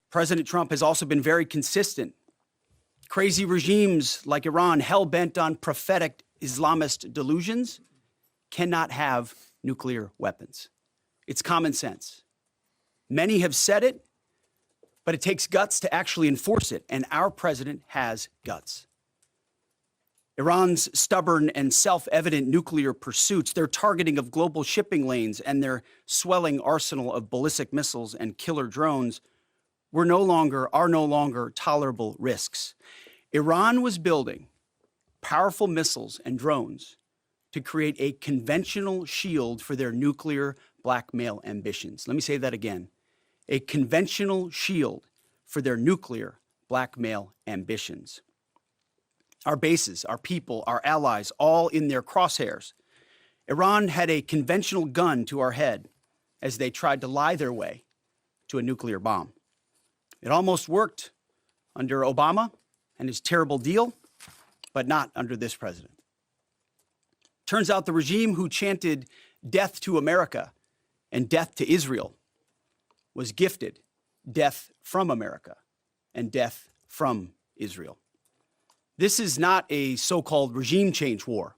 President Trump has also been very consistent. Crazy regimes like Iran, hell-bent on prophetic Islamist delusions, cannot have nuclear weapons. It's common sense. Many have said it, but it takes guts to actually enforce it, and our president has guts. Iran's stubborn and self-evident nuclear pursuits, their targeting of global shipping lanes, and their swelling arsenal of ballistic missiles and killer drones are no longer tolerable risks. Iran was building powerful missiles and drones to create a conventional shield for their nuclear blackmail ambitions. Let me say that again. A conventional shield for their nuclear blackmail ambitions. Our bases, our people, our allies, all in their crosshairs. Iran had a conventional gun to our head as they tried to lie their way to a nuclear bomb. It almost worked under Obama and his terrible deal, but not under this president. Turns out the regime who chanted death to America and death to Israel was gifted death from America and death from Israel. This is not a so-called regime change war,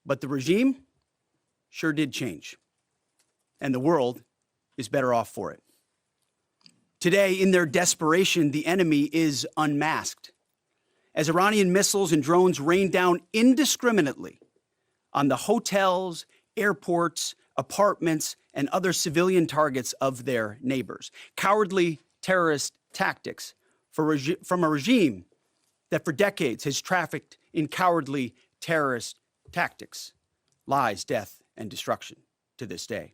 but the regime sure did change, and the world is better off for it. Today, in their desperation, the enemy is unmasked as Iranian missiles and drones rain down indiscriminately on the hotels, airports, apartments, and other civilian targets of their neighbors. Cowardly terrorist tactics from a regime that for decades has trafficked in cowardly terrorist tactics, lies, death, and destruction to this day.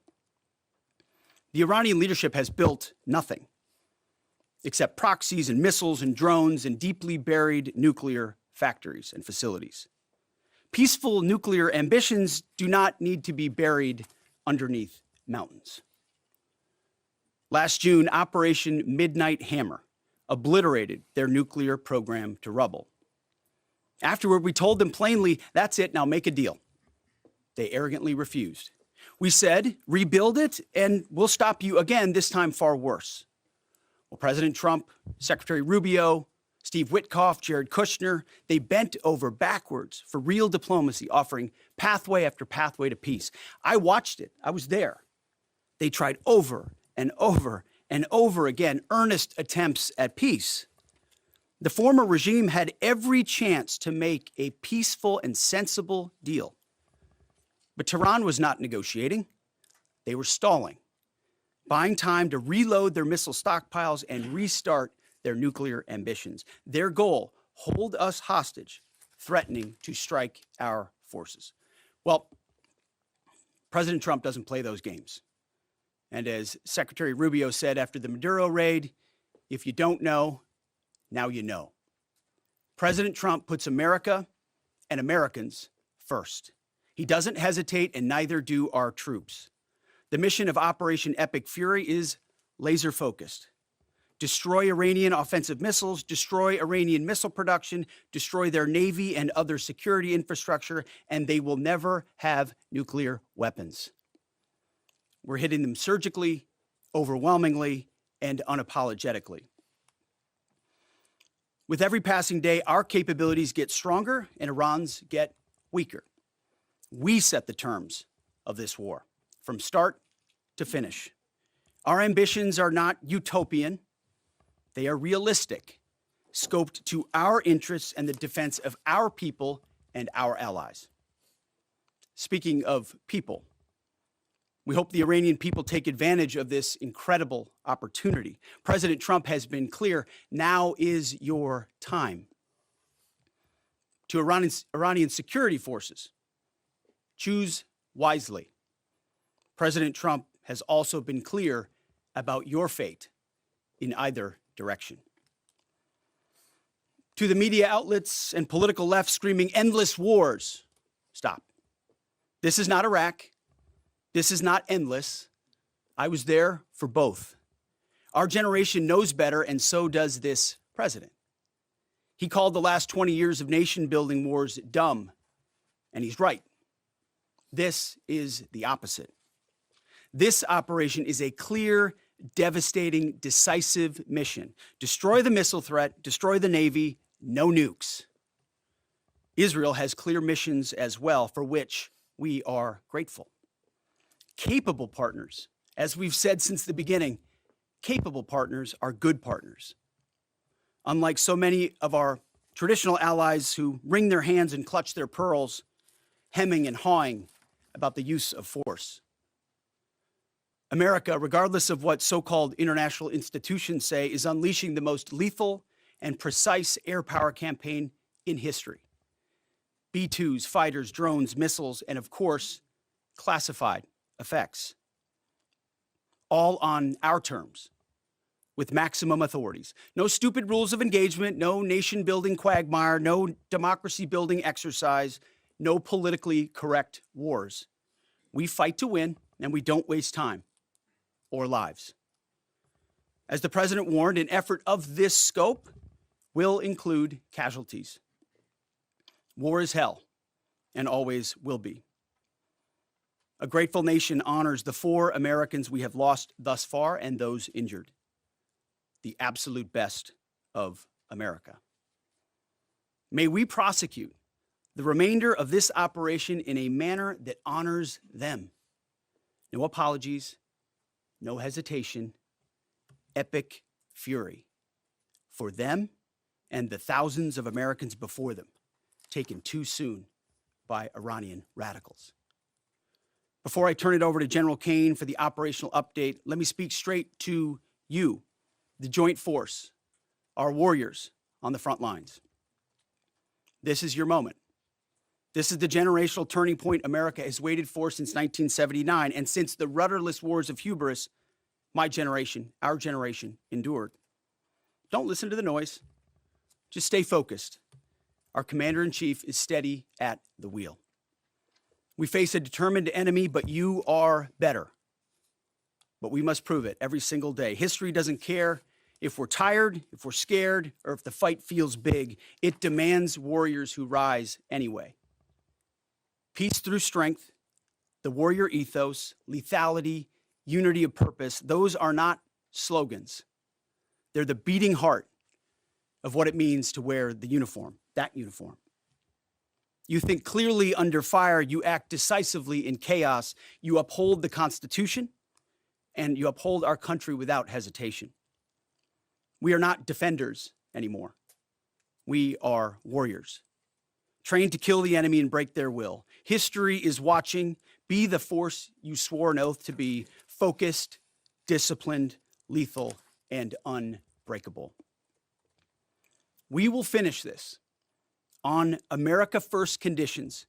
The Iranian leadership has built nothing except proxies and missiles and drones and deeply buried nuclear factories and facilities. Peaceful nuclear ambitions do not need to be buried underneath mountains. Last June, Operation Midnight Hammer obliterated their nuclear program to rubble. Afterward, we told them plainly, that's it, now make a deal. They arrogantly refused. We said, rebuild it, and we'll stop you again, this time far worse. Well, President Trump, Secretary Rubio, Steve Witkoff, Jared Kushner, they bent over backwards for real diplomacy, offering pathway after pathway to peace. I watched it. I was there. They tried over and over and over again earnest attempts at peace. The former regime had every chance to make a peaceful and sensible deal. But Tehran was not negotiating. They were stalling, buying time to reload their missile stockpiles and restart their nuclear ambitions. Their goal, hold us hostage, threatening to strike our forces. Well, President Trump doesn't play those games. And as Secretary Rubio said after the Maduro raid, if you don't know, now you know. President Trump puts America and Americans first. He doesn't hesitate, and neither do our troops. The mission of Operation Epic Fury is laser-focused. Destroy Iranian offensive missiles, destroy Iranian missile production, destroy their navy and other security infrastructure, and they will never have nuclear weapons. We're hitting them surgically, overwhelmingly, and unapologetically. With every passing day, our capabilities get stronger and Iran's get weaker. We set the terms of this war, from start to finish. Our ambitions are not utopian. They are realistic, scoped to our interests and the defense of our people and our allies. Speaking of people, we hope the Iranian people take advantage of this incredible opportunity. President Trump has been clear, now is your time. To Iranian security forces, choose wisely. President Trump has also been clear about your fate in either direction. To the media outlets and political left screaming endless wars, stop. This is not Iraq. This is not endless. I was there for both. Our generation knows better, and so does this president. He called the last 20 years of nation-building wars dumb, and he's right. This is the opposite. This operation is a clear devastating, decisive mission. Destroy the missile threat, destroy the Navy, no nukes. Israel has clear missions as well, for which we are grateful. Capable partners, as we've said since the beginning, capable partners are good partners. Unlike so many of our traditional allies who wring their hands and clutch their pearls, hemming and hawing about the use of force. America, regardless of what so-called international institutions say, is unleashing the most lethal and precise air power campaign in history. B-2s, fighters, drones, missiles, and of course, classified effects. All on our terms, with maximum authorities. No stupid rules of engagement, no nation-building quagmire, no democracy-building exercise, no politically correct wars. We fight to win, and we don't waste time or lives. As the president warned, an effort of this scope will include casualties. War is hell, and always will be. A grateful nation honors the 4 Americans we have lost thus far and those injured. The absolute best of America. May we prosecute the remainder of this operation in a manner that honors them. No apologies, no hesitation, epic fury for them and the thousands of Americans before them, taken too soon by Iranian radicals. Before I turn it over to General Caine for the operational update, let me speak straight to you, the Joint Force, our warriors on the front lines. This is your moment. This is the generational turning point America has waited for since 1979, and since the rudderless wars of hubris, my generation, our generation, endured. Don't listen to the noise. Just stay focused. Our commander-in-chief is steady at the wheel. We face a determined enemy, but you are better. But we must prove it every single day. History doesn't care if we're tired, if we're scared, or if the fight feels big. It demands warriors who rise anyway. Peace through strength, the warrior ethos, lethality, unity of purpose, those are not slogans. They're the beating heart of what it means to wear the uniform, that uniform. You think clearly under fire, you act decisively in chaos, you uphold the Constitution, and you uphold our country without hesitation. We are not defenders anymore. We are warriors, trained to kill the enemy and break their will. History is watching. Be the force you swore an oath to be: focused, disciplined, lethal, and unbreakable. We will finish this on America First conditions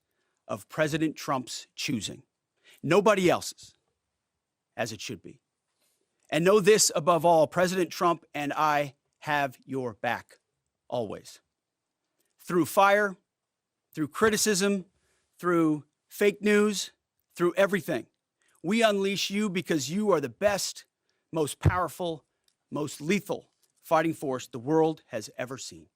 of President Trump's choosing. Nobody else's, as it should be. And know this above all, President Trump and I have your back, always. Through fire, through criticism, through fake news, through everything. We unleash you because you are the best, most powerful, most lethal fighting force the world has ever seen.